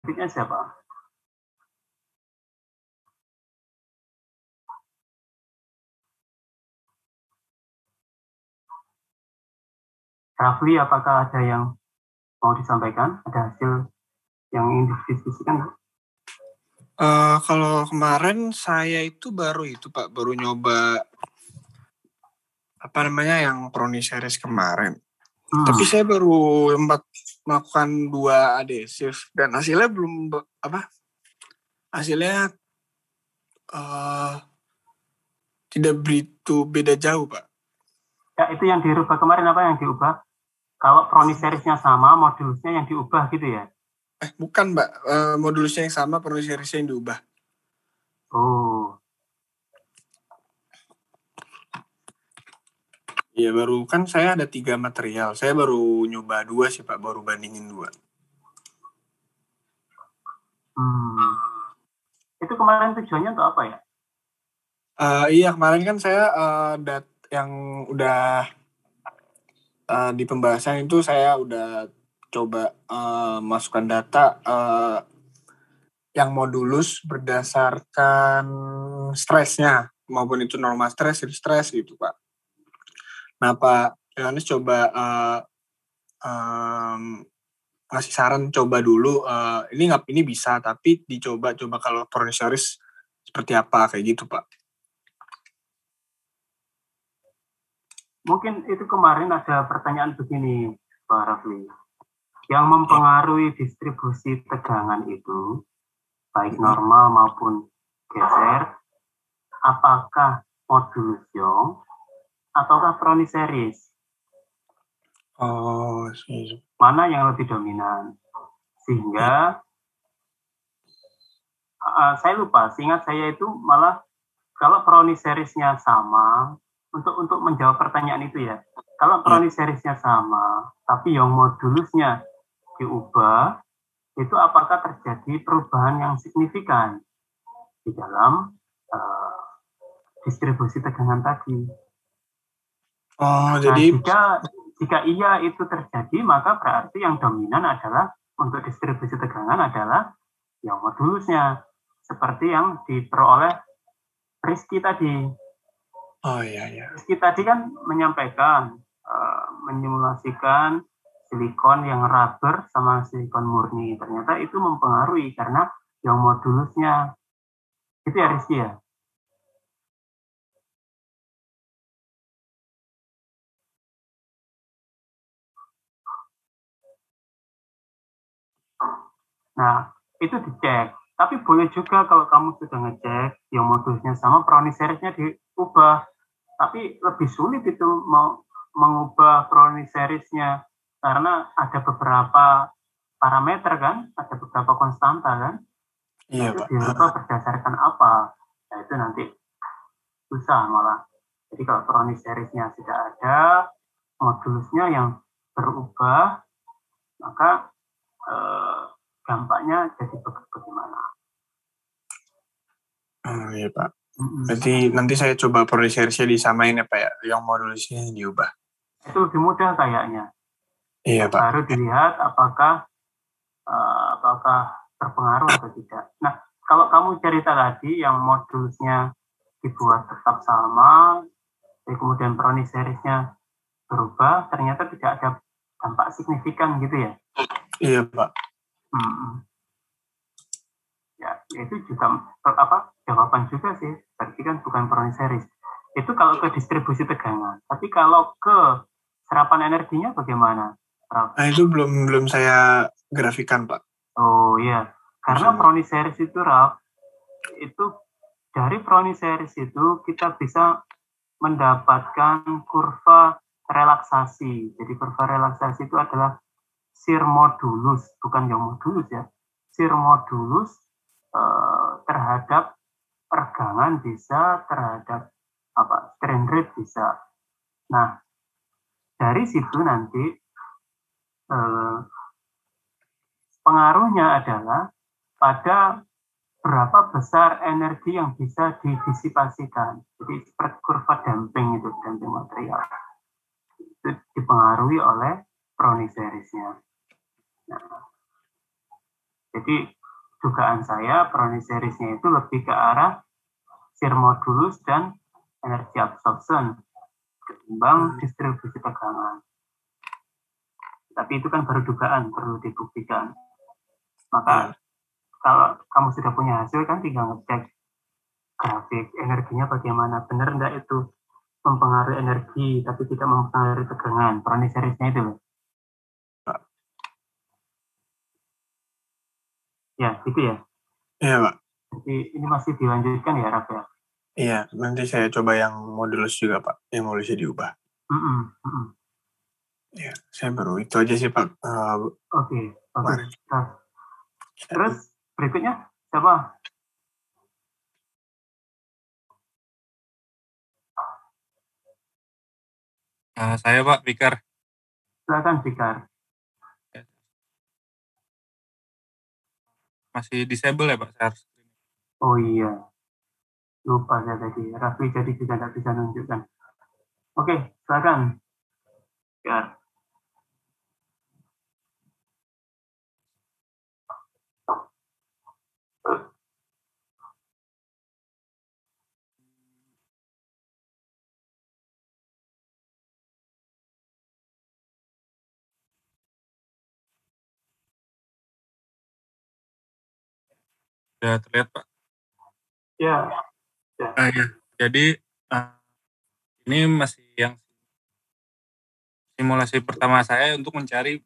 Grafiknya siapa? Rafli, apakah ada yang mau disampaikan? Ada hasil yang ingin didiskusikan? Kalau kemarin saya itu baru Pak, baru nyoba yang Proni series kemarin. Tapi saya baru melakukan 2 adhesif dan hasilnya hasilnya tidak begitu beda jauh, Pak. Ya, itu yang dirubah kemarin apa yang diubah? Kalau Proni seriesnya sama, modulusnya yang diubah gitu ya? Bukan, Mbak. Modulusnya yang sama, Proni seriesnya yang diubah. Oh. Iya, baru kan saya ada 3 material. Saya baru nyoba 2 sih, Pak. Baru bandingin 2. Itu kemarin tujuannya untuk apa ya? Iya, kemarin kan saya yang udah di pembahasan itu saya udah coba masukkan data yang modulus berdasarkan stresnya, maupun itu normal stres, stres gitu, Pak. Nah, Pak Yohanes coba ngasih saran coba dulu, ini bisa, tapi dicoba kalau Proni series seperti apa, kayak gitu, Pak. Mungkin itu kemarin ada pertanyaan begini, Pak Rafli. Yang mempengaruhi distribusi tegangan itu, baik normal maupun geser, apakah modulus Young ataukah Proni series? Oh, mana yang lebih dominan? Sehingga saya lupa, seingat saya itu malah kalau Proni seriesnya sama, untuk menjawab pertanyaan itu ya, kalau Proni seriesnya sama, tapi yang modulusnya diubah, itu apakah terjadi perubahan yang signifikan di dalam distribusi tegangan tadi? Jadi jika iya itu terjadi, maka berarti yang dominan adalah untuk distribusi tegangan adalah yang modulusnya, seperti yang diperoleh Rizky tadi. Rizky tadi kan menyampaikan, menyimulasikan silikon yang rubber sama silikon murni. Ternyata itu mempengaruhi karena yang modulusnya. Itu ya Rizky ya? Nah, itu dicek. Tapi boleh juga kalau kamu sudah ngecek, yang modulusnya sama, Proni seriesnya diubah. Tapi lebih sulit itu mau mengubah Proni seriesnya karena ada beberapa parameter kan, ada beberapa konstanta kan. Iya, itu Pak. Dirubah berdasarkan apa? Nah, itu nanti susah malah. Jadi kalau Proni seriesnya sudah ada, modulusnya yang berubah, maka dampaknya jadi bagaimana? Iya, Pak. Berarti nanti saya coba Proni seriesnya disamain ya, Pak ya, yang modulusnya diubah. Itu lebih mudah kayaknya. Iya, Pak. Baru dilihat apakah terpengaruh atau tidak. Nah, kalau kamu cerita tadi yang modulusnya dibuat tetap sama, kemudian Proni seriesnya berubah, ternyata tidak ada dampak signifikan gitu ya? Iya, Pak. Ya, itu juga jawaban juga sih. Berarti kan bukan Proni series. Itu kalau ke distribusi tegangan. Tapi kalau ke serapan energinya bagaimana? Nah, itu belum saya grafikan, Pak. Oh iya, karena Proni series itu, Raf, itu dari Proni series itu kita bisa mendapatkan kurva relaksasi. Jadi kurva relaksasi itu adalah shear modulus, bukan yang modulus ya. Shear modulus terhadap pergangan bisa, terhadap strain rate bisa. Nah, dari situ nanti pengaruhnya adalah pada berapa besar energi yang bisa didisipasikan. Jadi seperti kurva damping itu, damping material. Itu dipengaruhi oleh Proni seriesnya. Nah, Jadi dugaan saya Brownies series-nya itu lebih ke arah shear modulus dan energi absorption ketimbang distribusi tegangan. Tapi itu kan baru dugaan, perlu dibuktikan. Maka kalau kamu sudah punya hasil kan tinggal ngecek grafik energinya bagaimana, benar enggak itu mempengaruhi energi tapi tidak mempengaruhi tegangan. Brownies series-nya itu loh. Ya, gitu ya. Iya, Pak. Jadi ini masih dilanjutkan ya, Rafael? Iya, nanti saya coba yang modulus juga, Pak. Yang modulusnya diubah. Ya, saya baru itu aja sih, Pak. Oke, bagus. Terus berikutnya siapa? Saya Pak Fikar. Silakan Fikar. Masih disable ya Pak? Oh iya, lupa saya tadi. Raffi jadi juga tidak bisa nunjukkan. Oke, silakan. Ya. Sudah terlihat Pak? Ya. Ya. Jadi ini masih yang simulasi pertama saya untuk mencari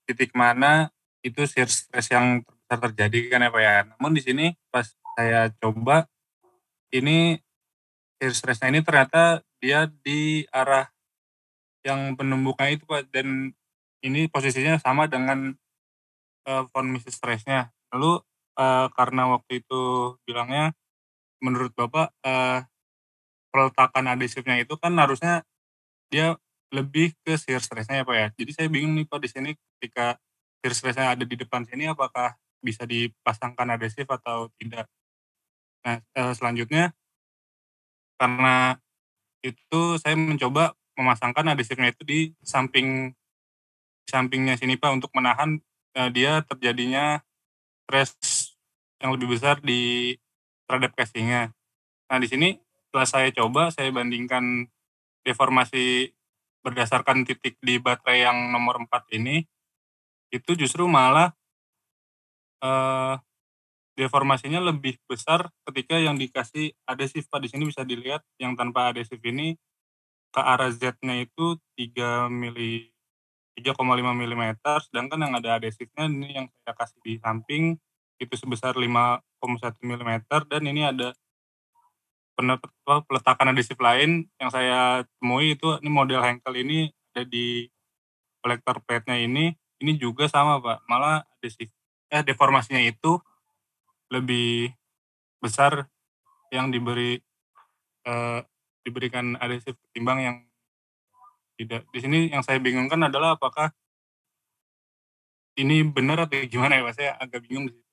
titik mana itu shear stress yang terbesar terjadi kan ya Pak ya. Namun di sini pas saya coba ini shear stressnya ini ternyata dia di arah yang penumbukannya itu Pak, dan ini posisinya sama dengan von Mises stressnya. Lalu karena waktu itu bilangnya menurut Bapak peletakan adesifnya itu kan harusnya dia lebih ke shear stressnya ya Pak ya. Jadi saya bingung nih Pak di sini ketika shear stressnya ada di depan sini apakah bisa dipasangkan adesif atau tidak. Nah selanjutnya karena itu saya mencoba memasangkan adesifnya itu di sampingnya sini Pak untuk menahan dia terjadinya stress yang lebih besar di terhadap casingnya. Nah di sini setelah saya coba saya bandingkan deformasi berdasarkan titik di baterai yang nomor 4 ini, itu justru malah deformasinya lebih besar ketika yang dikasih adesif Pak. Di sini bisa dilihat yang tanpa adesif ini ke arah Z-nya itu 3,5 mm, sedangkan yang ada adesifnya ini yang saya kasih di samping itu sebesar 5,1 mm, dan ini ada peletakan adesif lain yang saya temui itu ini model Henkel ini ada di kolektor plate-nya ini juga sama Pak, malah deformasinya itu lebih besar yang diberikan adesif ketimbang yang tidak. Di sini yang saya bingungkan adalah apakah ini benar atau gimana ya Pak, saya agak bingung di situ.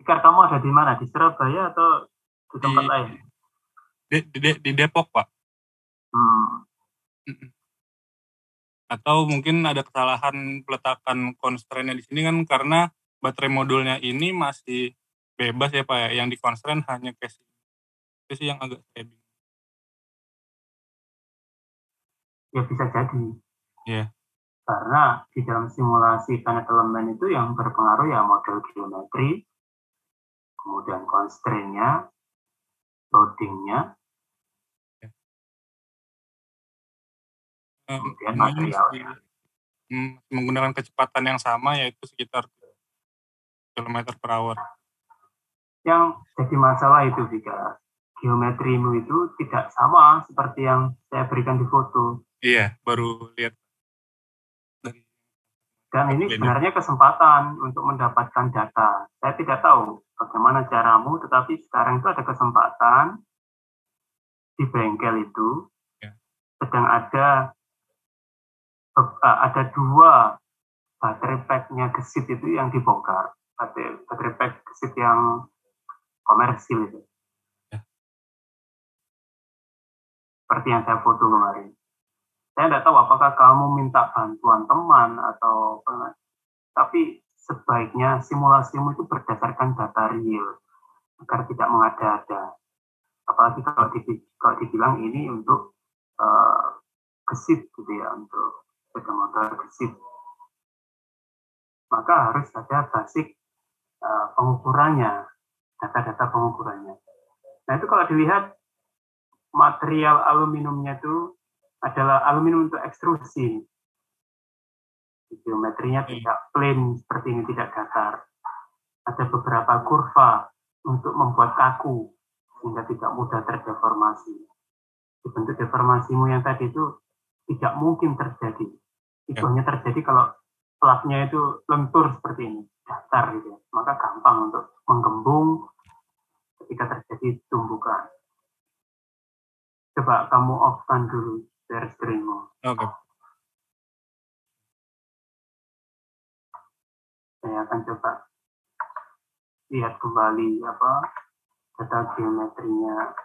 Fikar, kamu ada di mana? Di Surabaya atau di tempat lain? Di Depok Pak. Atau mungkin ada kesalahan peletakan constraint-nya di sini kan karena baterai modulnya ini masih bebas ya Pak ya, yang di constraint hanya casing. Itu sih yang agak saya bingung. Ya bisa jadi. Iya. Karena di dalam simulasi finite element itu yang berpengaruh ya model geometri, kemudian constraint-nya, loading-nya, kemudian materialnya. Menggunakan kecepatan yang sama yaitu sekitar kilometer per hour. Yang jadi masalah itu jika geometrimu itu tidak sama seperti yang saya berikan di foto. Iya, baru lihat. Dan ini sebenarnya kesempatan untuk mendapatkan data. Saya tidak tahu bagaimana caramu, tetapi sekarang itu ada kesempatan di bengkel itu sedang ada 2 baterai pack-nya gesit itu yang dibongkar. Baterai pack gesit yang komersil itu. Seperti yang saya foto kemarin. Saya tidak tahu apakah kamu minta bantuan teman atau Tapi sebaiknya simulasimu itu berdasarkan data real agar tidak mengada-ada. Apalagi kalau dibilang ini untuk gesit gitu ya, untuk sepeda motor gesit. Maka harus ada basic pengukurannya, data-data pengukurannya. Nah itu kalau dilihat material aluminiumnya itu adalah aluminium untuk ekstrusi. Geometrinya tidak plain seperti ini, tidak datar. Ada beberapa kurva untuk membuat kaku sehingga tidak mudah terdeformasi. Bentuk deformasimu yang tadi itu tidak mungkin terjadi. Itu hanya terjadi kalau platnya itu lentur seperti ini, datar gitu. Maka gampang untuk menggembung ketika terjadi tumbukan. Coba kamu off-kan dulu share screen-mu. Oke. Saya akan coba lihat kembali data geometrinya.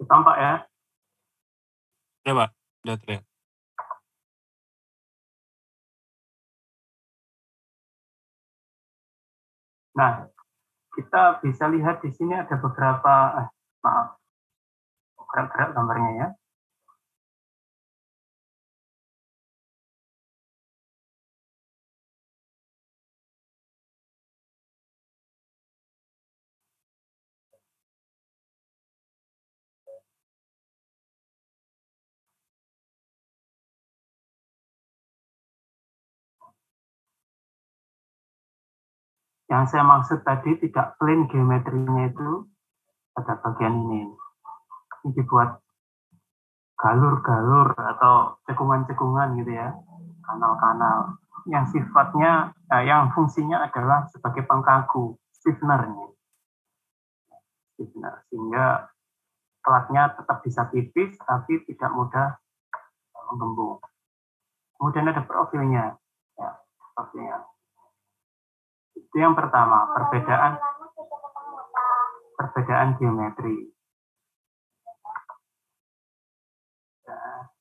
Tampak ya? Ya Pak, sudah terlihat. Nah, kita bisa lihat di sini ada beberapa, maaf, gerak-gerak gambarnya ya. Yang saya maksud tadi tidak plain geometrinya itu pada bagian ini. Ini dibuat galur-galur atau cekungan-cekungan gitu ya, kanal-kanal yang sifatnya, yang fungsinya adalah sebagai pengkaku, stiffener, sehingga platnya tetap bisa tipis tapi tidak mudah menggembung. Kemudian ada profilnya, ya, profilnya. Itu yang pertama, perbedaan geometri. Ya.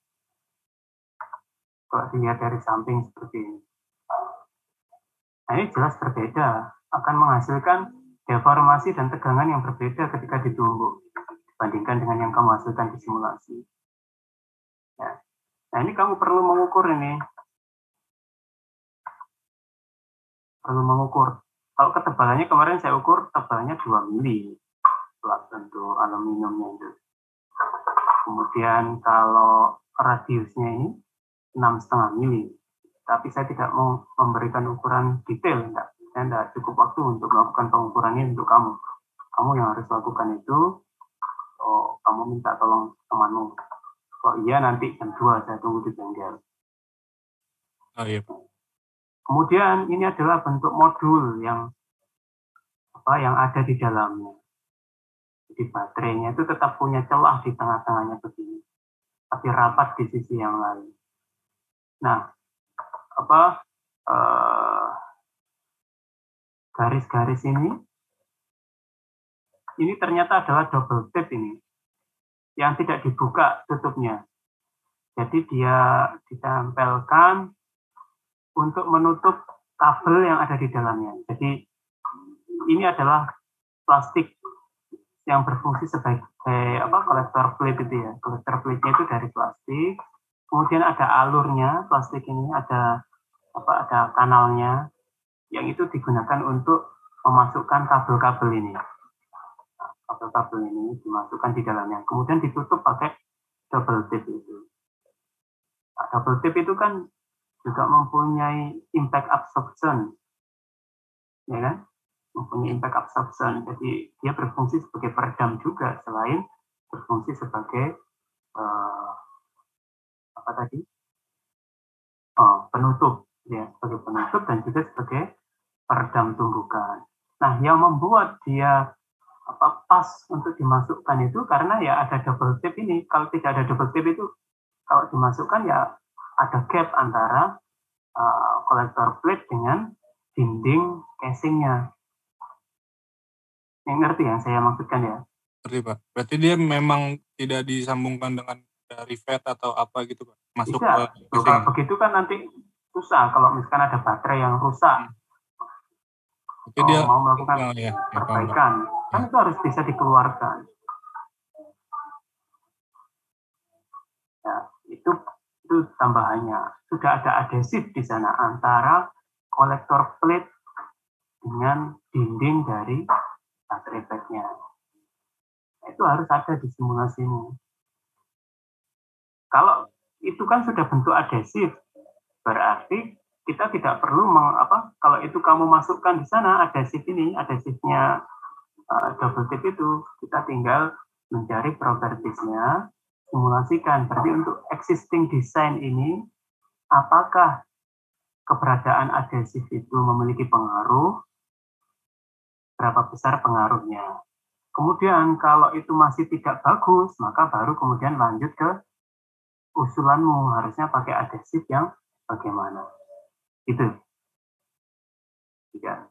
Kalau dilihat dari samping seperti ini. Nah, ini jelas berbeda, akan menghasilkan deformasi dan tegangan yang berbeda ketika ditumbuk dibandingkan dengan yang kamu hasilkan di simulasi. Ya. Nah, ini kamu perlu mengukur ini. Perlu mengukur. Kalau ketebalannya kemarin saya ukur tebalnya 2 mili. Plat bentuk aluminiumnya itu. Kemudian kalau radiusnya ini 6,5 mili. Tapi saya tidak mau memberikan ukuran detail, enggak. Saya tidak cukup waktu untuk melakukan pengukurannya untuk kamu. Kamu yang harus lakukan itu, kamu minta tolong temanmu. Kalau iya nanti jam 2 saya tunggu di bengkel. Oh iya. Kemudian ini adalah bentuk modul yang ada di dalamnya. Jadi baterainya itu tetap punya celah di tengah-tengahnya begini, tapi rapat di sisi yang lain. Nah, garis-garis ini ternyata adalah double tip ini, yang tidak dibuka tutupnya. Jadi dia ditempelkan untuk menutup kabel yang ada di dalamnya. Jadi ini adalah plastik yang berfungsi sebagai kolektor plate itu ya. Kolektor plate-nya itu dari plastik. Kemudian ada alurnya, plastik ini ada kanalnya yang itu digunakan untuk memasukkan kabel-kabel ini. Kabel-kabel ini dimasukkan di dalamnya. Kemudian ditutup pakai double tip itu. Nah, double tip itu kan juga mempunyai impact absorption, ya kan? mempunyai impact absorption. Jadi dia berfungsi sebagai peredam juga selain berfungsi sebagai penutup, ya, sebagai penutup dan juga sebagai peredam tumbukan. Nah, yang membuat dia pas untuk dimasukkan itu karena ya ada double tip ini. Kalau tidak ada double tip itu, kalau dimasukkan ya ada gap antara kolektor plate dengan dinding casingnya. Yang ngerti yang saya maksudkan ya? Ngerti Pak. Berarti dia memang tidak disambungkan dengan rivet atau apa gitu Pak? Masuk Tidak. ke casing. Begitu kan nanti susah kalau misalkan ada baterai yang rusak. Jadi dia mau melakukan perbaikan, kan itu harus bisa dikeluarkan. Ya, itu tambahannya. Sudah ada adhesif di sana antara kolektor plate dengan dinding dari baterai pack-nya. Itu harus ada di simulasi ini. Kalau itu kan sudah bentuk adhesif, berarti kita tidak perlu kalau itu kamu masukkan di sana adhesifnya double tip itu, kita tinggal mencari propertiesnya, simulasikan. Berarti untuk existing design ini, apakah keberadaan adhesif itu memiliki pengaruh, berapa besar pengaruhnya. Kemudian kalau itu masih tidak bagus, maka baru kemudian lanjut ke usulanmu, harusnya pakai adhesif yang bagaimana. Itu. Ya.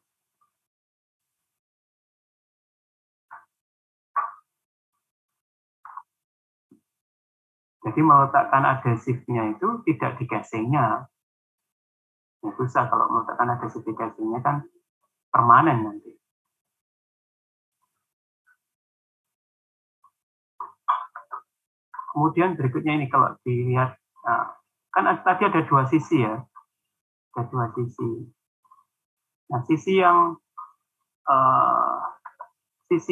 Jadi meletakkan adhesifnya itu tidak di casingnya. Ya, susah kalau meletakkan adhesif di casingnya kan permanen nanti. Kemudian berikutnya ini kalau dilihat, kan tadi ada dua sisi ya. Ada dua sisi. Nah, sisi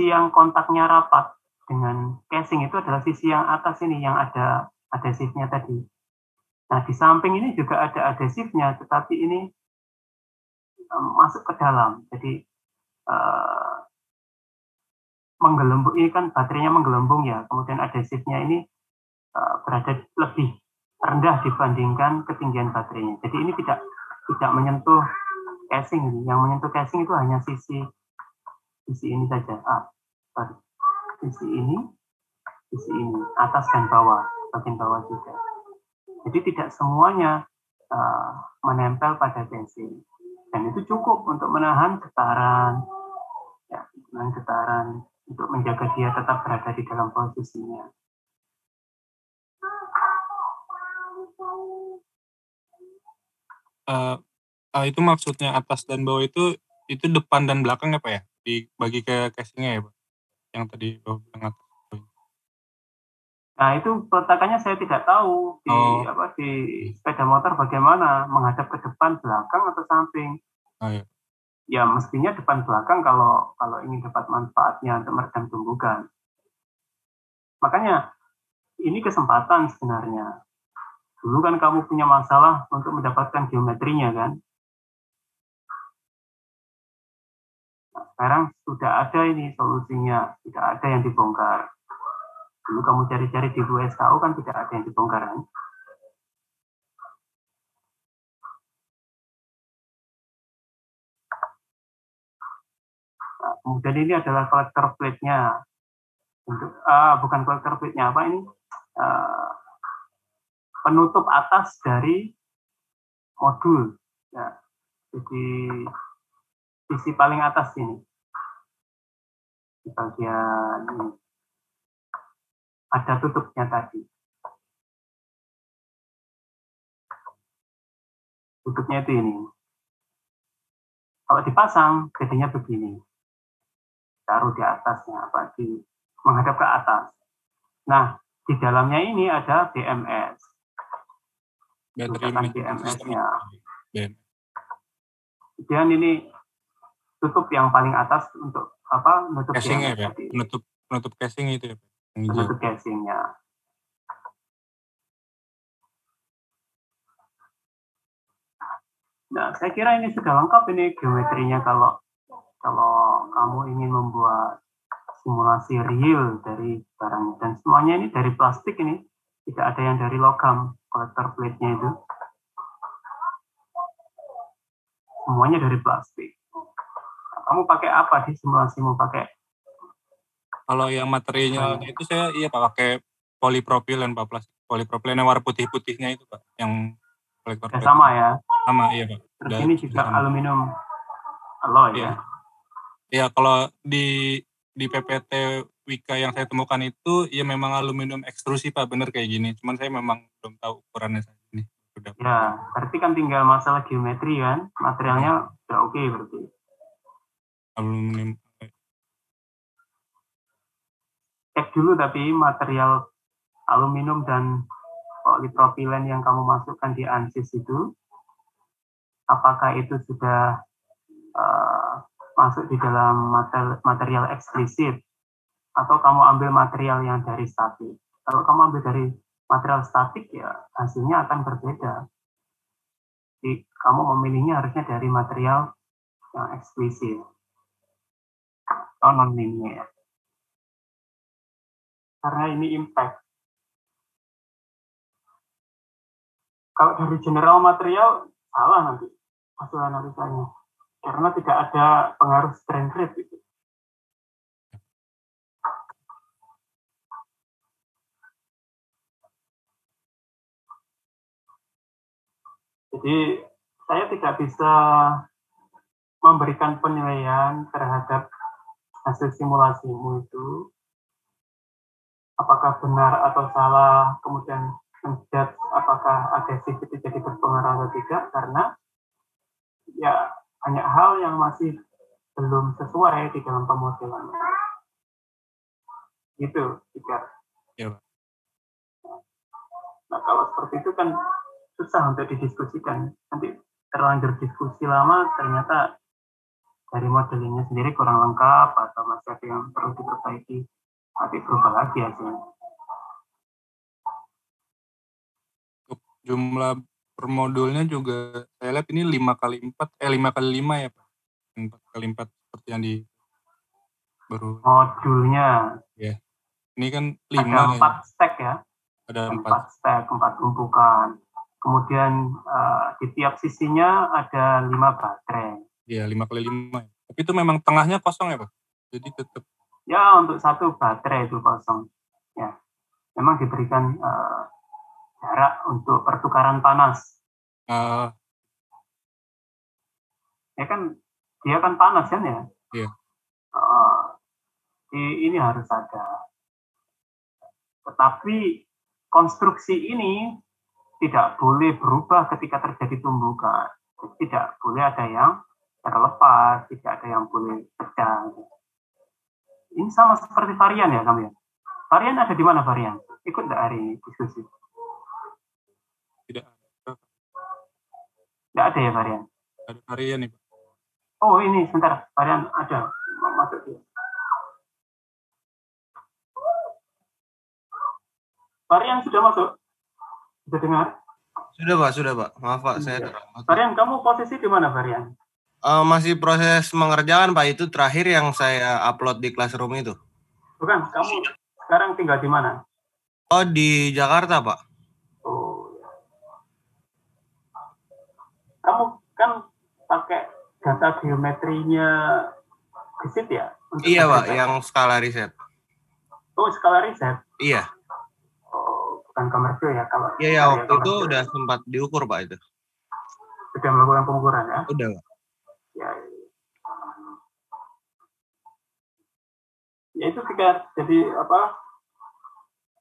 yang kontaknya rapat dengan casing itu adalah sisi yang atas ini, yang ada adhesifnya tadi. Nah, di samping ini juga ada adhesifnya, tetapi ini masuk ke dalam. Jadi, menggelembung, ini kan baterainya menggelembung ya, kemudian adhesifnya ini berada lebih rendah dibandingkan ketinggian baterainya. Jadi ini tidak menyentuh casing ini. Yang menyentuh casing itu hanya sisi ini saja. Sisi ini, atas dan bawah, bagian bawah juga. Jadi tidak semuanya menempel pada casing. Dan itu cukup untuk menahan getaran, untuk menjaga dia tetap berada di dalam posisinya. Itu maksudnya atas dan bawah itu depan dan belakang ya Pak ya? Dibagi ke casingnya ya Pak? Yang tadi Bapak bilang atas. Nah itu peletakannya saya tidak tahu di sepeda motor bagaimana, menghadap ke depan, belakang atau samping. Iya. Ya mestinya depan belakang kalau ingin dapat manfaatnya untuk meredam tumbukan. Makanya ini kesempatan sebenarnya. Dulu kan kamu punya masalah untuk mendapatkan geometrinya kan. Nah, sekarang sudah ada ini solusinya, tidak ada yang dibongkar. Dulu kamu cari-cari di USKU kan tidak ada yang dibongkar kan. Nah, kemudian ini adalah kolektor plate-nya. Bukan kolektor plate-nya, apa ini? Penutup atas dari modul. Ya. Jadi sisi paling atas ini. Di bagian ini. Ada tutupnya tadi. Tutupnya itu ini. Kalau dipasang, jadinya begini. Taruh di atasnya, menghadap ke atas. Nah, di dalamnya ini ada BMS. Baterai BMS-nya. Kemudian ini tutup yang paling atas untuk menutup casingnya ya, penutup casing itu ya, penutup casingnya. Nah, saya kira ini sudah lengkap ini geometrinya kalau kalau kamu ingin membuat simulasi real dari barangnya, dan semuanya ini dari plastik ini, tidak ada yang dari logam, kolektor plate-nya itu. Semuanya dari plastik. Nah, kamu pakai apa di simulasimu? Pakai? Kalau yang materialnya itu saya pakai polipropilen Pak, plastik polipropilen yang warna putih-putihnya itu Pak, yang kolektor plate. Sama ya? Sama, iya Pak. Terus ini juga aluminium alloy ya? Iya, kalau di PPT Wika yang saya temukan itu, ya memang aluminium ekstrusi Pak, bener kayak gini. Cuman saya memang belum tahu ukurannya saat ini. Ya, berarti kan tinggal masalah geometri kan, materialnya udah oke berarti. Aluminium. Cek dulu tapi material aluminium dan polipropilen yang kamu masukkan di ANSYS itu, apakah itu sudah masuk di dalam material eksplisit, atau kamu ambil material yang dari statik. Kalau kamu ambil dari material statik, ya hasilnya akan berbeda. Jadi kamu memilihnya harusnya dari material yang eksplisit atau non-linear. Karena ini impact. Kalau dari general material, salah nanti hasil analisanya. Karena tidak ada pengaruh strain rate gitu. Jadi saya tidak bisa memberikan penilaian terhadap hasil simulasimu itu, apakah benar atau salah, kemudian menjudge apakah adhesif itu jadi berpengaruh atau tidak, karena ya banyak hal yang masih belum sesuai di dalam pemodelan. Gitu, Iker. Ya. Nah, kalau seperti itu kan susah untuk didiskusikan. Nanti terlanjur diskusi lama, ternyata dari modelingnya sendiri kurang lengkap, atau masih ada yang perlu diperbaiki, nanti berubah lagi hasilnya. Jumlah per modulnya juga saya lihat ini 5x4, 5x5 ya Pak. 4x4 seperti yang di baru. Modulnya. Ya. Ini kan 5. Ada 4 stack ya. Ada 4 stack, 4 tumpukan. Kemudian di tiap sisinya ada 5 baterai. Iya, 5x5. Tapi itu memang tengahnya kosong ya Pak? Jadi tetap. Ya, untuk satu baterai itu kosong. Ya, memang diberikan jarak untuk pertukaran panas. Ya kan, dia kan panas kan ya? Iya. Ini harus ada. Tetapi konstruksi ini tidak boleh berubah ketika terjadi tumbukan. Tidak boleh ada yang terlepas, tidak ada yang boleh pecah. Ini sama seperti varian ya kamu ya? Varian ada di mana varian? Ikut nggak hari ini diskusi? Tidak ada. Nggak ada ya varian? Ada varian nih Pak. Oh ini sebentar, varian ada. Masuk dia. Varian sudah masuk? Sudah dengar? Sudah Pak. Maaf Pak, saya terlambat. Varian, kamu posisi di mana Varian? Masih proses mengerjakan Pak, itu terakhir yang saya upload di Classroom itu. Bukan, kamu sekarang tinggal di mana? Oh, di Jakarta Pak. Oh. Kamu kan pakai data geometrinya riset ya? Iya Pak, yang skala riset. Oh, skala riset? Iya. Oh, bukan komersil ya? Kalau iya, waktu itu udah sempat diukur Pak itu. Sudah melakukan pengukuran ya? Udah Pak. Ya itu juga jadi apa?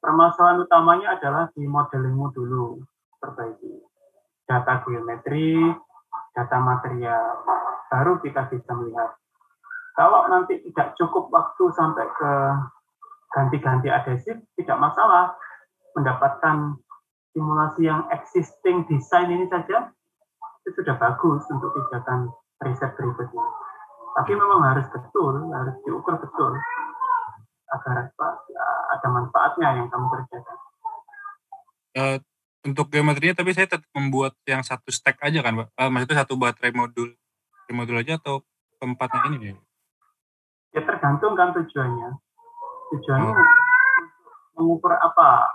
Permasalahan utamanya adalah di modelingmu dulu, perbaiki data geometri, data material, baru kita bisa melihat. Kalau nanti tidak cukup waktu sampai ke ganti-ganti adhesif, tidak masalah. Mendapatkan simulasi yang existing desain ini saja, itu sudah bagus untuk pijakan riset berikutnya. Tapi memang harus betul, harus diukur betul, agar ada manfaatnya yang kamu kerjakan. Untuk geometrinya, tapi saya tetap membuat yang satu stack aja kan Pak? Maksudnya satu baterai modul aja atau keempatnya ini ya? Ya tergantung kan tujuannya. Tujuanmu mengukur apa?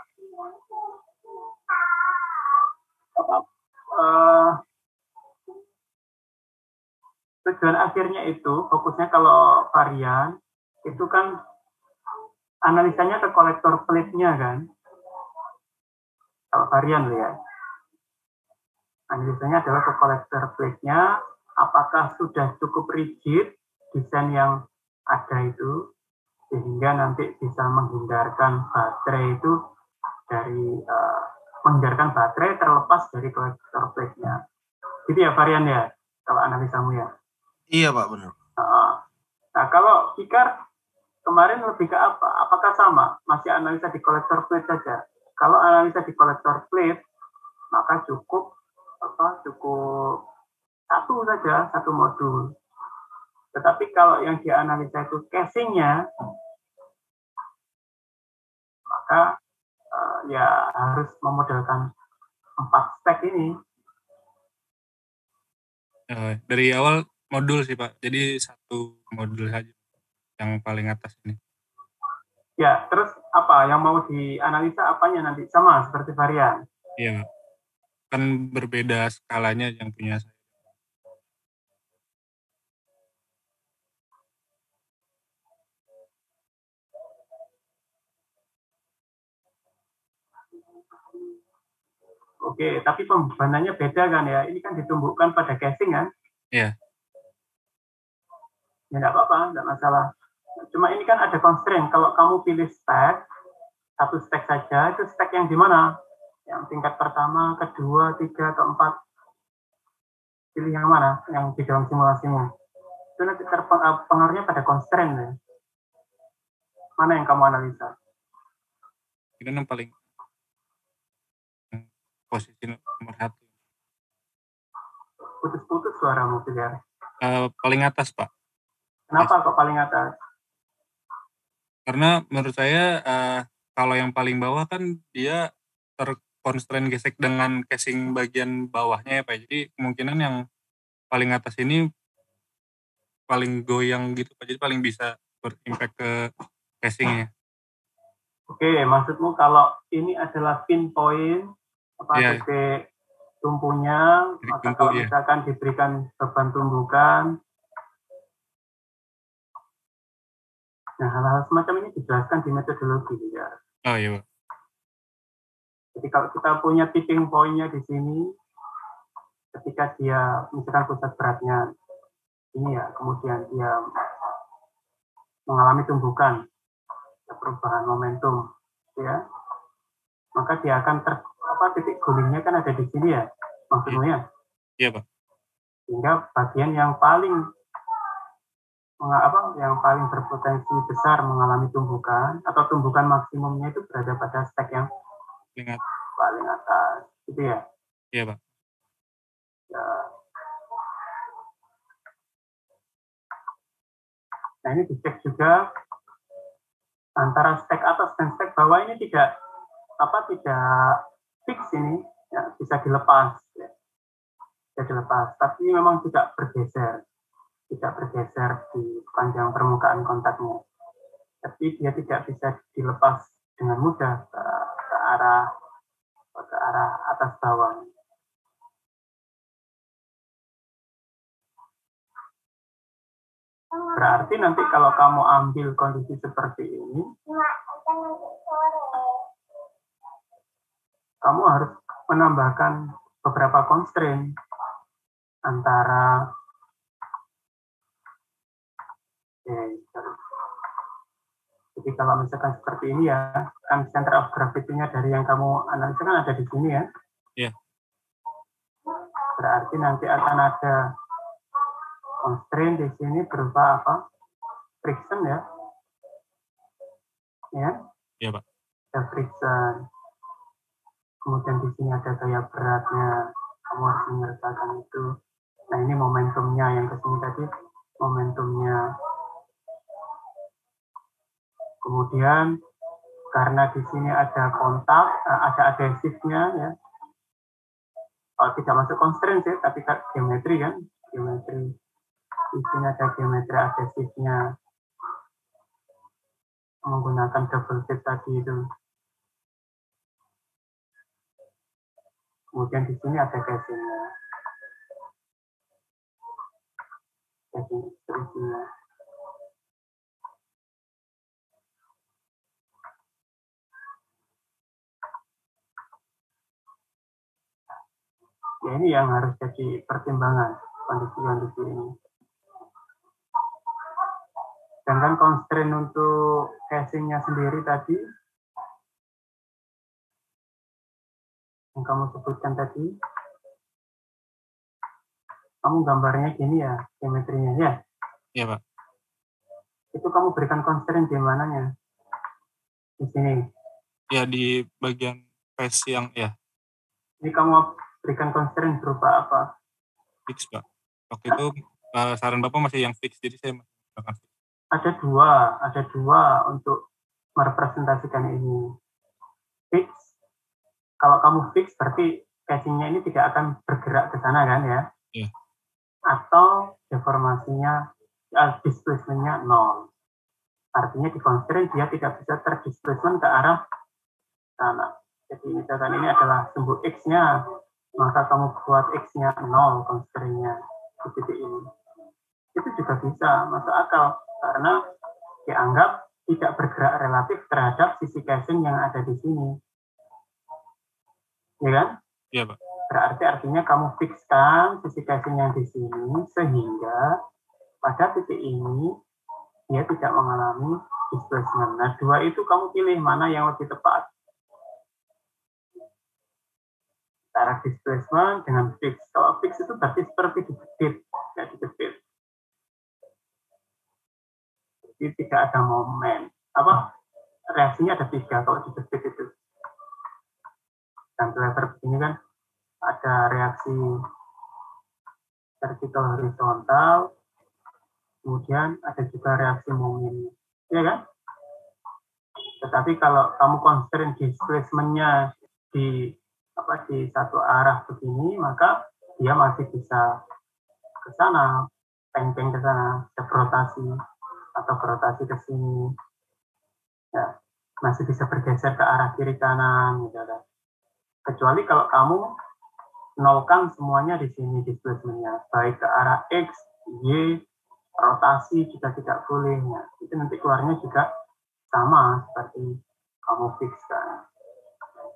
Tujuan akhirnya itu fokusnya kalau varian itu kan analisanya ke kolektor plate-nya kan. Kalau varian ya. Analisanya adalah ke kolektor plate-nya, apakah sudah cukup rigid desain yang ada itu sehingga nanti bisa menghindarkan baterai itu dari menghindarkan baterai terlepas dari kolektor plate-nya. Gitu ya varian ya, kalau analisamu ya. Iya Pak, benar. Nah kalau Fikar kemarin lebih ke apa? Apakah sama? Masih analisa di kolektor plate saja? Kalau analisa di kolektor plate, maka cukup satu modul. Tetapi kalau yang dianalisa itu casingnya, maka ya harus memodelkan 4 stack ini. Dari awal modul sih Pak, jadi satu modul saja yang paling atas ini. Ya, terus apa yang mau dianalisa apanya nanti? Sama seperti varian? Iya, kan berbeda skalanya yang punya saya. Oke, tapi pembebanannya beda kan ya? Ini kan ditumbuhkan pada casing kan? Iya. Ya nggak apa-apa, nggak masalah. Cuma ini kan ada constraint. Kalau kamu pilih stack, satu stack saja, itu stack yang di mana? Yang tingkat pertama, kedua, tiga, atau 4? Pilih yang mana? Yang di dalam simulasimu. Itu nanti terpengaruhnya pada constraint ya. Mana yang kamu analisa? Ini yang paling posisi nomor 1. Putus-putus suaramu, Fikar. Paling atas Pak. Kenapa kok paling atas? Karena menurut saya kalau yang paling bawah kan dia terkonstrain gesek dengan casing bagian bawahnya ya Pak. Jadi kemungkinan yang paling atas ini paling goyang gitu Pak. Jadi paling bisa berimpact ke casingnya. Oke, maksudmu kalau ini adalah pinpoint titik tumpunya, maka kalau misalkan diberikan beban tumbukan, nah hal-hal semacam ini dijelaskan di metodologi ya. Oh iya Pak. Jadi kalau kita punya tipping point-nya di sini, ketika dia misalkan pusat beratnya ini ya, kemudian dia mengalami tumbukan, perubahan momentum, ya, maka dia akan titik gulingnya kan ada di sini ya, maksudnya. Iya Pak. Sehingga bagian yang paling berpotensi besar mengalami tumbukan atau tumbukan maksimumnya itu berada pada stack yang paling atas, gitu ya? Iya Pak. Ya. Nah ini dicek juga antara stack atas dan stack bawah ini tidak fix ini, ya, bisa dilepas, ya. Bisa dilepas, tapi memang tidak bergeser di panjang permukaan kontaknya. Tapi dia tidak bisa dilepas dengan mudah ke arah atas bawah. Berarti nanti kalau kamu ambil kondisi seperti ini, kamu harus menambahkan beberapa constraint antara jadi kalau misalkan seperti ini ya, kan center of gravity-nya dari yang kamu analisa kan ada di sini ya. Iya. Berarti nanti akan ada constraint di sini berupa apa? Friction ya. Ya. Iya, Pak. Ada friction. Kemudian di sini ada gaya beratnya. Kamu harus menyelesaikan itu. Nah, ini momentumnya yang ke sini tadi, momentumnya. Kemudian karena di sini ada kontak, ada adhesifnya ya. Oh, tidak masuk constraint sih, tapi geometri kan, geometri. Di sini ada geometri adhesifnya. menggunakan double fit tadi itu. Kemudian di sini ada casingnya, casing ekstrusinya. Ya, ini yang harus jadi pertimbangan kondisi-kondisi ini. Sedangkan constraint untuk casingnya sendiri tadi yang kamu sebutkan tadi, kamu gambarnya gini ya, geometrinya ya? Iya, Pak. Itu kamu berikan constraint di mananya? Di sini. Ya, di bagian face yang ya. Ini kamu berikan constraint berupa apa? Fix, Pak. Waktu itu saran Bapak masih yang fix, jadi saya menggunakan fix. Ada dua untuk merepresentasikan ini. Fix, kalau kamu fix berarti casingnya ini tidak akan bergerak ke sana kan ya? Iya. Atau deformasinya, displacement-nya 0. Artinya di constraint dia tidak bisa terdisplacement ke arah sana. Jadi misalkan ini adalah sumbu X-nya, maka kamu buat X-nya 0 constraint-nya di titik ini. Itu juga bisa, masuk akal. Karena dianggap tidak bergerak relatif terhadap sisi casing yang ada di sini. Ya kan? Iya, Pak. Berarti artinya kamu fixkan sisi casing yang di sini, sehingga pada titik ini dia tidak mengalami displacement. Nah, dua itu kamu pilih mana yang lebih tepat. Antara displacement dengan fix. Kalau fix itu berarti seperti dijepit, tidak dijepit. Jadi tidak ada momen. Reaksinya ada 3 kalau dijepit itu. Dan letter begini kan ada reaksi vertikal horizontal, kemudian ada juga reaksi momen, ya kan? Tetapi kalau kamu constraint displacement-nya di satu arah begini, maka dia masih bisa ke sana, peng-peng ke sana, berotasi atau berotasi ke sini, ya, masih bisa bergeser ke arah kiri kanan, gitu kan. Kecuali kalau kamu nolkan semuanya di sini displacement-nya, baik ke arah X, Y, rotasi juga tidak boleh. Ya. Itu nanti keluarnya juga sama seperti kamu fixkan.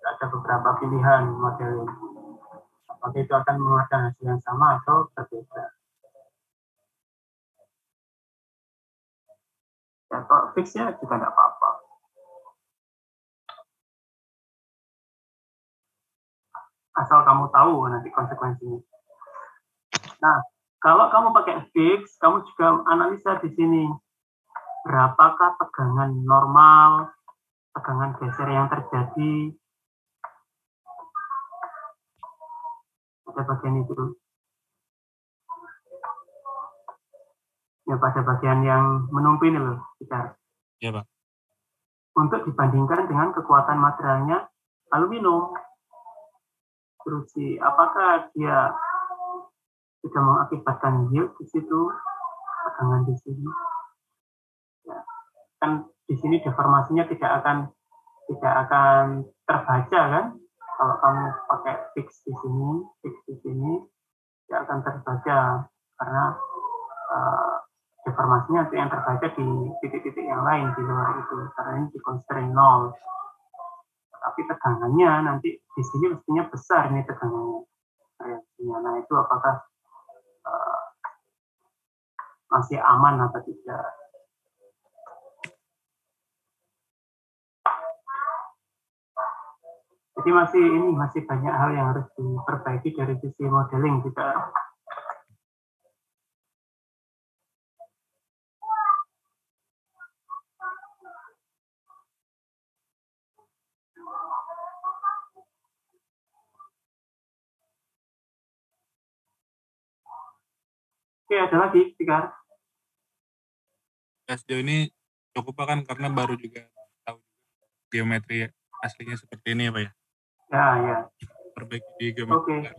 Ada beberapa pilihan model ini. Apakah itu akan mengeluarkan hasil yang sama atau berbeda. Ya, kalau fixnya juga tidak apa-apa. Asal kamu tahu nanti konsekuensinya. Nah, kalau kamu pakai fix, kamu juga analisa di sini. Berapakah tegangan normal, tegangan geser yang terjadi. Pada bagian itu. Ya, pada bagian yang menumpi ini loh, kita. Ya, Pak. Untuk dibandingkan dengan kekuatan materialnya aluminium. Terus apakah dia sudah mengakibatkan yield di situ, tegangan di sini. Ya, kan di sini deformasinya tidak akan terbaca kan? Kalau kamu pakai fix di sini tidak akan terbaca karena deformasinya yang terbaca di titik-titik yang lain di luar itu karena ini di constraint 0. Tapi tegangannya nanti di sini mestinya besar ini tegangannya reaksinya. Nah itu apakah masih aman atau tidak? Jadi masih banyak hal yang harus diperbaiki dari sisi modeling juga. Oke, ada lagi, Fikar? Sejauh ini cukup kan karena baru juga tahu geometri aslinya seperti ini ya, Pak ya? Ya. Perbaiki di geometri. Oke.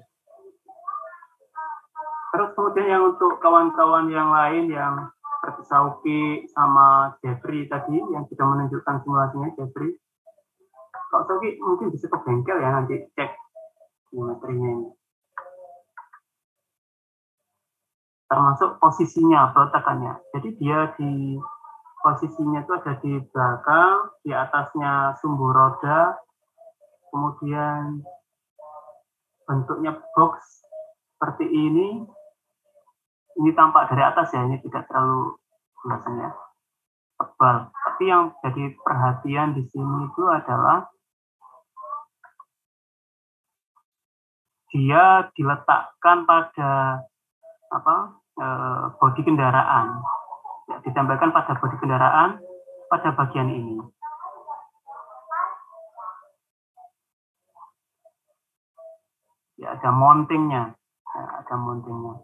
Terus kemudian yang untuk kawan-kawan yang lain yang seperti Sauki sama Jeffrey tadi yang sudah menunjukkan simulasinya, Jeffrey. Kalau Sauki mungkin bisa ke bengkel ya, nanti cek geometrinya ini. Termasuk posisinya, peletakannya. Jadi dia di posisinya itu ada di belakang, di atasnya sumbu roda, kemudian bentuknya box seperti ini. Ini tampak dari atas ya, ini tidak terlalu biasanya tebal. Tapi yang jadi perhatian di sini itu adalah dia diletakkan pada bodi kendaraan, ya, ditempelkan pada bodi kendaraan pada bagian ini. Ya, ada mountingnya, ya, ada mountingnya.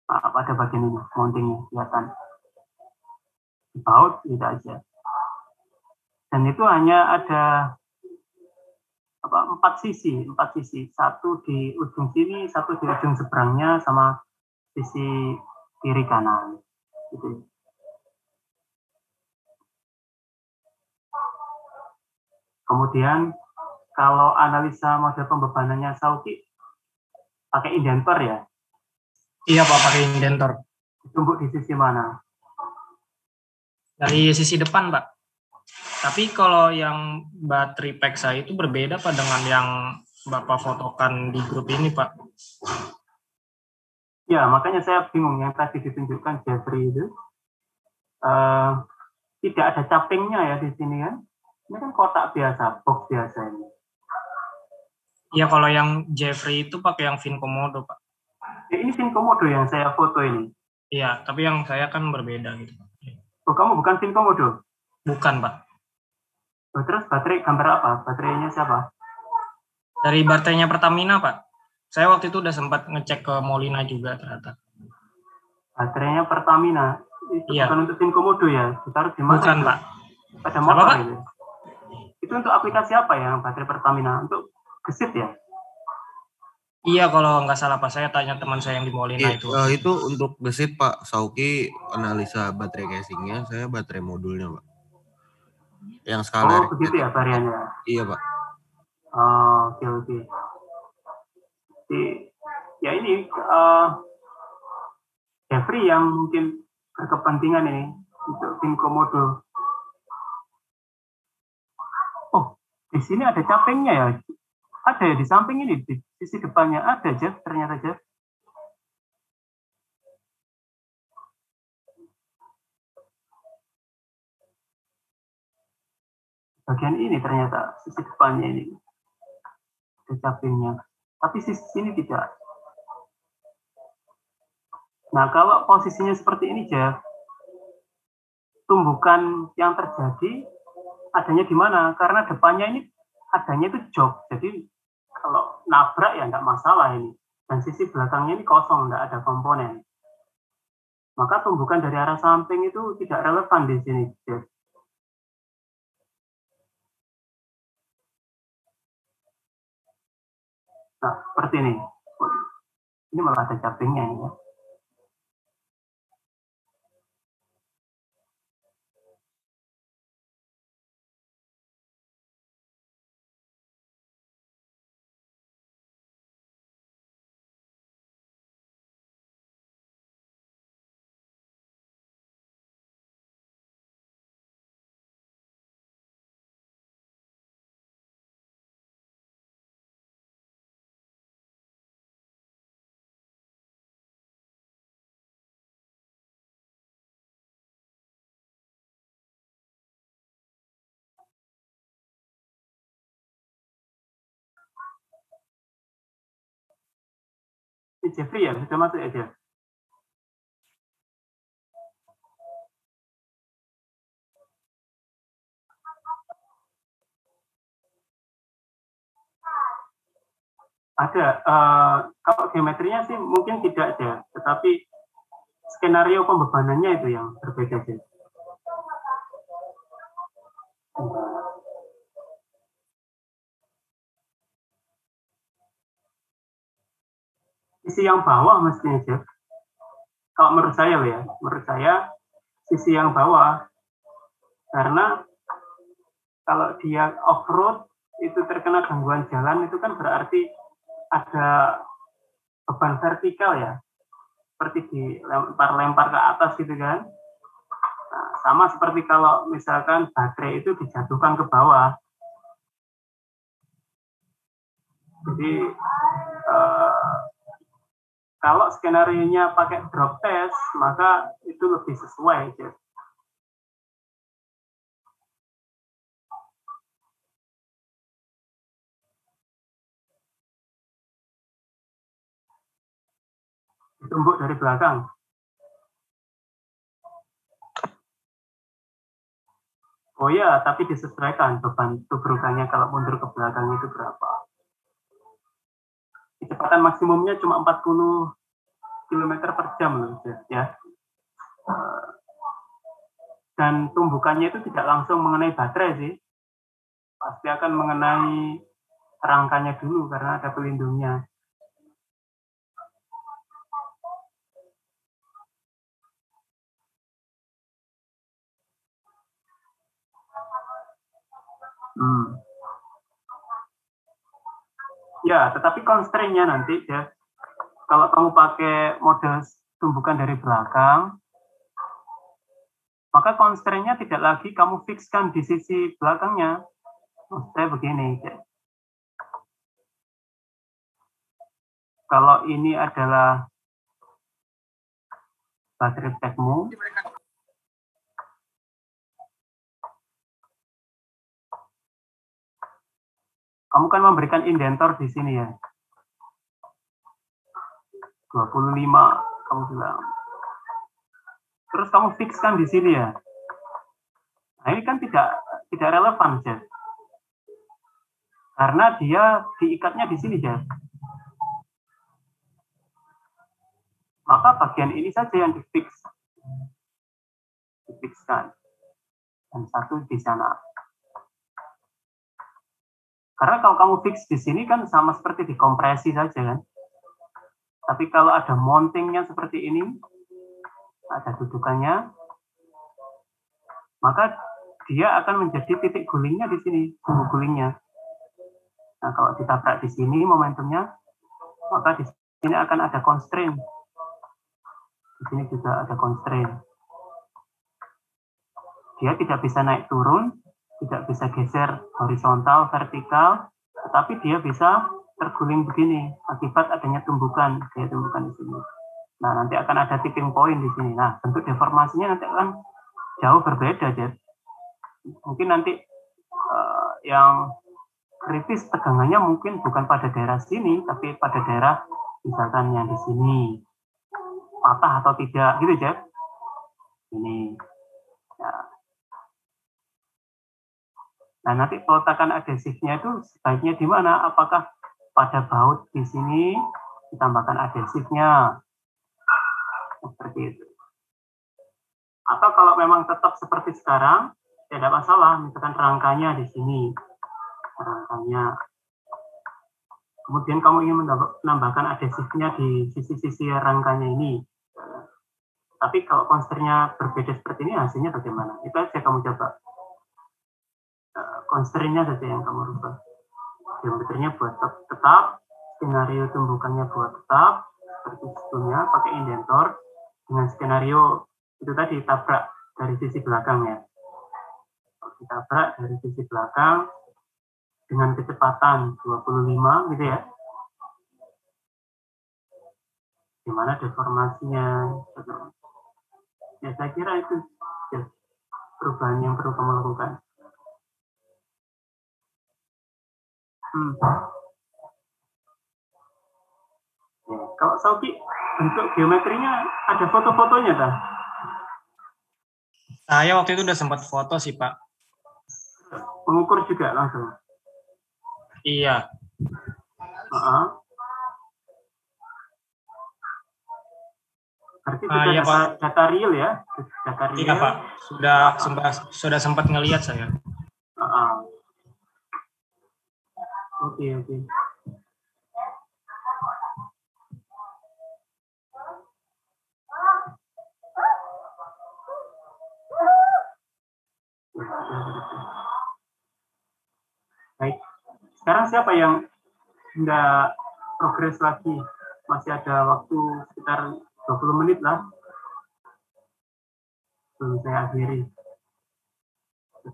Nah, pada bagian ini mountingnya kelihatan. Di baut tidak aja. Dan itu hanya ada 4 sisi, satu di ujung sini, satu di ujung seberangnya, sama sisi kiri kanan. Gitu. Kemudian kalau analisa model pembebanannya Sauki pakai indentor ya? Iya Pak, pakai indentor. Ditumbuk di sisi mana? Dari sisi depan Pak. Tapi kalau yang baterai pack saya itu berbeda Pak dengan yang Bapak fotokan di grup ini Pak. Ya, makanya saya bingung yang tadi ditunjukkan Jeffrey itu. Tidak ada capingnya ya di sini kan. Ini kan kotak biasa, box biasa ini. Iya, kalau yang Jeffrey itu pakai yang Vincomodo Pak. Ya, ini Vincomodo yang saya foto ini. Iya, tapi yang saya kan berbeda gitu Pak. Oh, kamu bukan Vincomodo? Bukan Pak. Oh, terus baterai gambar apa? Baterainya siapa? Dari baterainya Pertamina Pak. Saya waktu itu udah sempat ngecek ke Molina juga ternyata. Baterainya Pertamina? Itu iya. Bukan untuk Vincomodo ya? Ditaruh di mana? Bukan itu? Pak. Pada motor Apa, Pak? Itu untuk aplikasi apa ya baterai Pertamina? Untuk gesit ya? Iya, kalau nggak salah Pak, saya tanya teman saya yang di Molina itu. Itu untuk gesit Pak. Sauki analisa baterai casingnya, saya baterai modulnya Pak. Yang skala. Oh begitu ya variannya? Iya Pak. Oh, oke. Ya ini Jeffrey yang mungkin berkepentingan ini untuk Vincomodo. Oh, di sini ada capingnya ya? Ada ya di samping ini, di sisi depannya ada Jeff, ternyata Jeff. Bagian ini ternyata sisi depannya ini ada capingnya, tapi sisi sini tidak. Nah, kalau posisinya seperti ini Jeff, tumbukan yang terjadi adanya di mana? Karena depannya ini adanya itu jok, jadi kalau nabrak ya nggak masalah ini. Dan sisi belakangnya ini kosong, nggak ada komponen. Maka tumbukan dari arah samping itu tidak relevan di sini, Jeff. Nah, seperti ini. Ini malah ada capingnya ini ya. Ini Jeffrey ya, sudah masuk ya Jeff? Ada, kalau geometrinya sih mungkin tidak ada, tetapi skenario pembebanannya itu yang berbeda Jeff. Sisi yang bawah mestinya Jeff. Kalau menurut saya loh ya, menurut saya sisi yang bawah, karena kalau dia off-road itu terkena gangguan jalan itu kan berarti ada beban vertikal ya, seperti dilempar-lempar ke atas gitu kan. Nah, sama seperti kalau misalkan baterai itu dijatuhkan ke bawah. Jadi kalau skenario-nya pakai drop test, maka itu lebih sesuai. Jeff. Ditumbuk dari belakang. Oh ya, tapi disesuaikan beban tubrukannya kalau mundur ke belakang itu berapa. Kecepatan maksimumnya cuma 40 km per jam loh, ya. Dan tumbukannya itu tidak langsung mengenai baterai sih. Pasti akan mengenai rangkanya dulu karena ada pelindungnya. Ya, tetapi constraint-nya nanti ya, kalau kamu pakai mode tumbukan dari belakang, maka constraint-nya tidak lagi kamu fixkan di sisi belakangnya. Maksudnya begini, ya. Kalau ini adalah baterai packmu, kamu kan memberikan indentor di sini ya. 25 kamu bilang. Terus kamu fixkan di sini ya. Nah, ini kan tidak relevan, Jeff. Karena dia diikatnya di sini, Jeff. Maka bagian ini saja yang difixkan. Dan satu di sana. Karena kalau kamu fix di sini kan sama seperti dikompresi saja kan. Tapi kalau ada mountingnya seperti ini, ada dudukannya, maka dia akan menjadi titik gulingnya di sini, sumbu gulingnya. Nah, kalau ditabrak di sini momentumnya, maka di sini akan ada constraint. Di sini juga ada constraint. Dia tidak bisa naik turun, tidak bisa geser horizontal, vertikal, tetapi dia bisa terguling begini akibat adanya tumbukan, kayak tumbukan di sini. Nah, nanti akan ada tipping point di sini. Nah, bentuk deformasinya nanti akan jauh berbeda, Jeff. Mungkin nanti yang kritis tegangannya mungkin bukan pada daerah sini, tapi pada daerah misalkan yang di sini. Patah atau tidak, gitu, Jeff. Ini. Ya. Nah, nanti peletakan adhesifnya itu sebaiknya di mana? Apakah pada baut di sini ditambahkan adhesifnya? Seperti itu. Atau kalau memang tetap seperti sekarang, tidak masalah. Misalkan rangkanya di sini. Rangkanya. Kemudian kamu ingin menambahkan adhesifnya di sisi-sisi rangkanya ini. Tapi kalau konsternya berbeda seperti ini, hasilnya bagaimana? Itu aja kamu coba. Constraint-nya saja yang kamu rubah. Geometrinya buat tetap, skenario tumbukannya buat tetap, seperti sebelumnya, pakai indentor, dengan skenario itu tadi tabrak dari sisi belakang ya. Ditabrak dari sisi belakang dengan kecepatan 25 gitu ya. Gimana deformasinya? Ya saya kira itu ya, perubahan yang perlu kamu lakukan. Ya, kalau Sauki bentuk geometrinya ada foto-fotonya dah. Saya waktu itu udah sempat foto sih Pak. Mengukur juga langsung. Iya. Berarti sudah data real ya? Data real. Iya Pak, sudah sempat ngelihat saya. Oke. Baik. Sekarang siapa yang nggak progres lagi? Masih ada waktu sekitar 20 menit lah. Belum saya akhiri.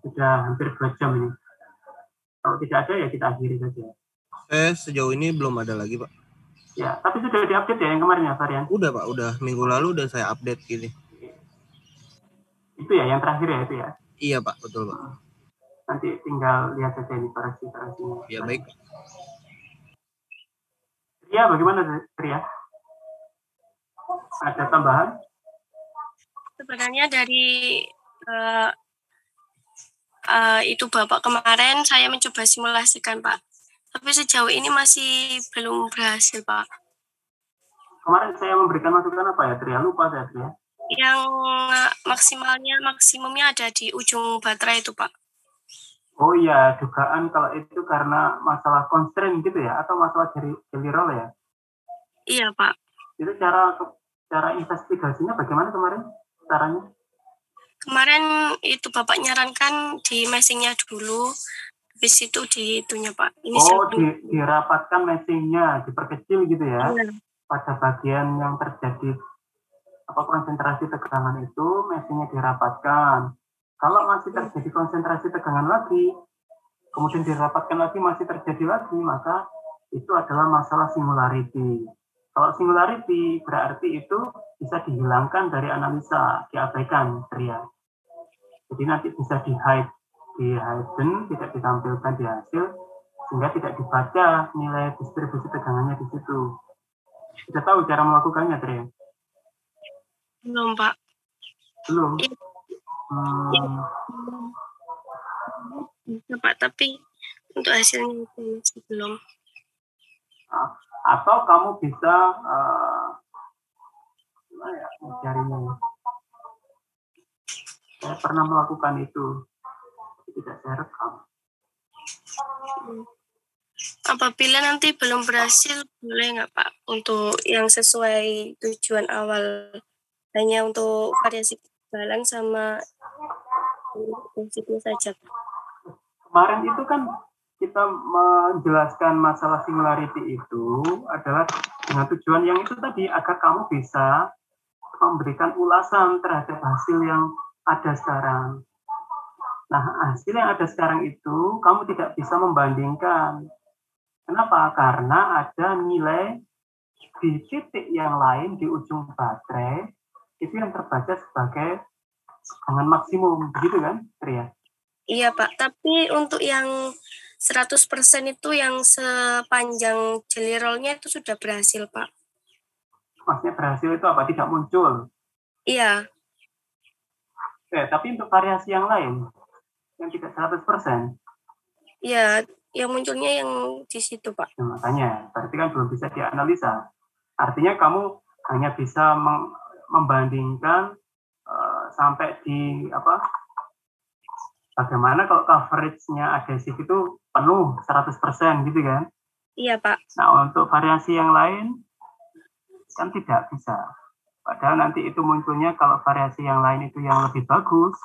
Sudah hampir 2 jam ini. Kalau tidak ada ya kita akhiri saja. Sejauh ini belum ada lagi, Pak. Ya, tapi sudah diupdate ya yang kemarin ya varian? Udah, Pak. Udah. Minggu lalu udah saya update gini. Itu ya, yang terakhir ya itu ya? Iya, Pak. Betul, Pak. Nanti tinggal lihat saja ini variasi-variasinya. Ya, baik. Ria, bagaimana Ria? Ada tambahan? Sebenarnya dari itu Bapak kemarin saya mencoba simulasikan, Pak. Tapi sejauh ini masih belum berhasil, Pak. Kemarin saya memberikan masukan apa ya, Ria? Lupa saya, Ria. Yang maksimumnya ada di ujung baterai itu, Pak. Oh iya, dugaan kalau itu karena masalah constraint gitu ya, atau masalah jelly roll ya? Iya, Pak. Itu cara investigasinya bagaimana kemarin caranya? Kemarin itu Bapak nyarankan di meshingnya dulu, habis itu di itunya, Pak. Ini dirapatkan meshingnya, diperkecil gitu ya? Iya. Pada bagian yang terjadi konsentrasi tegangan itu, meshingnya dirapatkan. Kalau masih terjadi konsentrasi tegangan lagi, kemudian dirapatkan lagi masih terjadi lagi, maka itu adalah masalah singularity. Kalau singularity berarti itu bisa dihilangkan dari analisa, diabaikan, Ria. Jadi nanti bisa di-hidden, tidak ditampilkan di hasil, sehingga tidak dibaca nilai distribusi tegangannya di situ. Sudah tahu cara melakukannya, Ria? Belum, Pak. Belum? Bisa, Pak, tapi untuk hasilnya itu masih belum. Atau kamu bisa mencarinya. Saya pernah melakukan itu, tidak saya rekam. Apabila nanti belum berhasil, boleh nggak Pak untuk yang sesuai tujuan awal, hanya untuk variasi kekebalan sama prinsipnya saja? Kemarin itu kan kita menjelaskan masalah singularity itu adalah dengan tujuan yang itu tadi, agar kamu bisa memberikan ulasan terhadap hasil yang ada sekarang. Nah, hasil yang ada sekarang itu kamu tidak bisa membandingkan. Kenapa? Karena ada nilai di titik yang lain di ujung baterai itu yang terbaca sebagai tegangan maksimum, begitu kan, Ria? Iya, Pak. Tapi untuk yang 100% itu yang sepanjang jelly roll-nya itu sudah berhasil, Pak. Maksudnya berhasil itu apa? Tidak muncul? Iya. Tapi untuk variasi yang lain, yang tidak 100%? Iya, yang munculnya yang di situ, Pak. Nah, makanya, berarti kan belum bisa dianalisa. Artinya kamu hanya bisa membandingkan sampai di bagaimana kalau coverage-nya adhesif itu penuh 100% gitu kan? Iya, Pak. Nah, untuk variasi yang lain kan tidak bisa. Padahal nanti itu munculnya kalau variasi yang lain itu yang lebih bagus,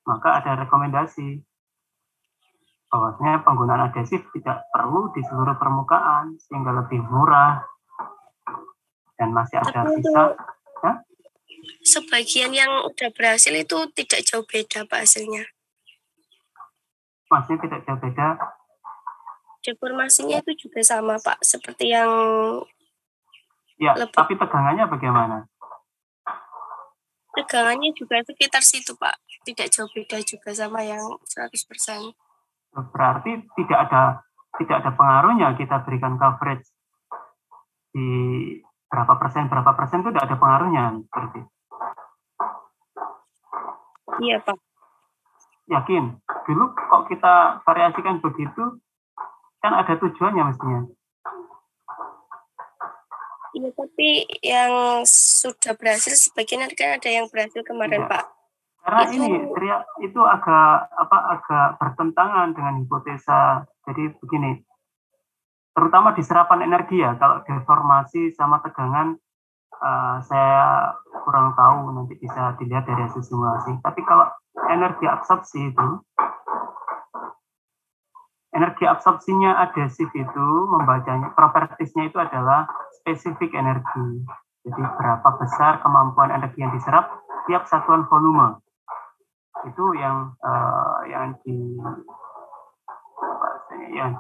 maka ada rekomendasi bahwasanya penggunaan adhesif tidak perlu di seluruh permukaan sehingga lebih murah dan masih ada sisa. Ya? Sebagian yang udah berhasil itu tidak jauh beda, Pak, hasilnya. Masih tidak jauh beda. Deformasinya itu juga sama, Pak, seperti yang tapi tegangannya bagaimana? Tegangannya juga sekitar situ, Pak. Tidak jauh beda juga sama yang 100%. Berarti tidak ada pengaruhnya kita berikan coverage di berapa persen itu tidak ada pengaruhnya berarti. Iya, Pak. Yakin? Dulu kok kita variasikan begitu, kan ada tujuannya mestinya. Iya, tapi yang sudah berhasil sebagian kan ada yang berhasil kemarin, Pak. Karena itu agak bertentangan dengan hipotesa. Jadi begini, terutama di serapan energi ya, kalau deformasi sama tegangan saya kurang tahu, nanti bisa dilihat dari hasil simulasi. Tapi kalau energi absorpsinya adhesif itu membacanya, propertiesnya itu adalah spesifik energi. Jadi berapa besar kemampuan energi yang diserap tiap satuan volume. Itu yang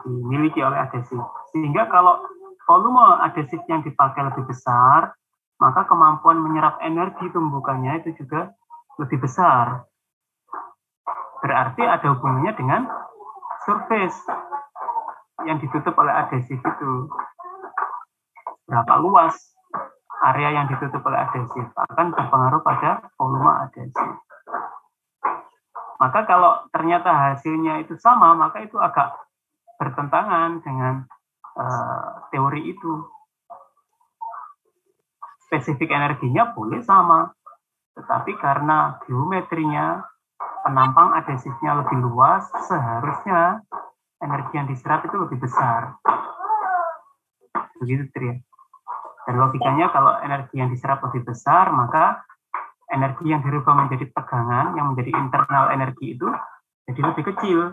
dimiliki oleh adhesif. Sehingga kalau volume adhesif yang dipakai lebih besar, maka kemampuan menyerap energi tumbukannya itu juga lebih besar. Berarti ada hubungannya dengan surface yang ditutup oleh adhesif itu. Berapa luas area yang ditutup oleh adhesif akan berpengaruh pada volume adhesif. Maka kalau ternyata hasilnya itu sama, maka itu agak bertentangan dengan teori itu. Spesifik energinya boleh sama, tetapi karena geometrinya, penampang adhesifnya lebih luas, seharusnya energi yang diserap itu lebih besar. Begitu, Tri. Dan logikanya kalau energi yang diserap lebih besar, maka energi yang dirubah menjadi tegangan, yang menjadi internal energi itu jadi lebih kecil.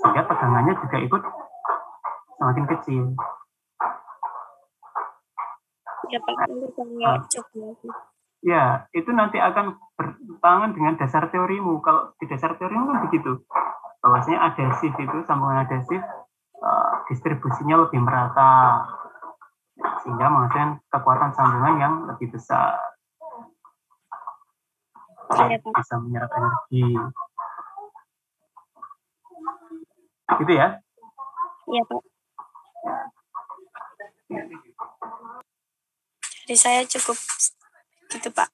Sehingga tegangannya juga ikut semakin kecil. Ya Pak, coba. Ya, itu nanti akan bertentangan dengan dasar teorimu. Kalau di dasar teorimu kan begitu. Bahwasanya adhesif itu, sambungan adhesif, distribusinya lebih merata. Sehingga menghasilkan kekuatan sambungan yang lebih besar. Bisa menyerap energi. Gitu ya? Iya, Pak. Jadi saya cukup gitu, Pak.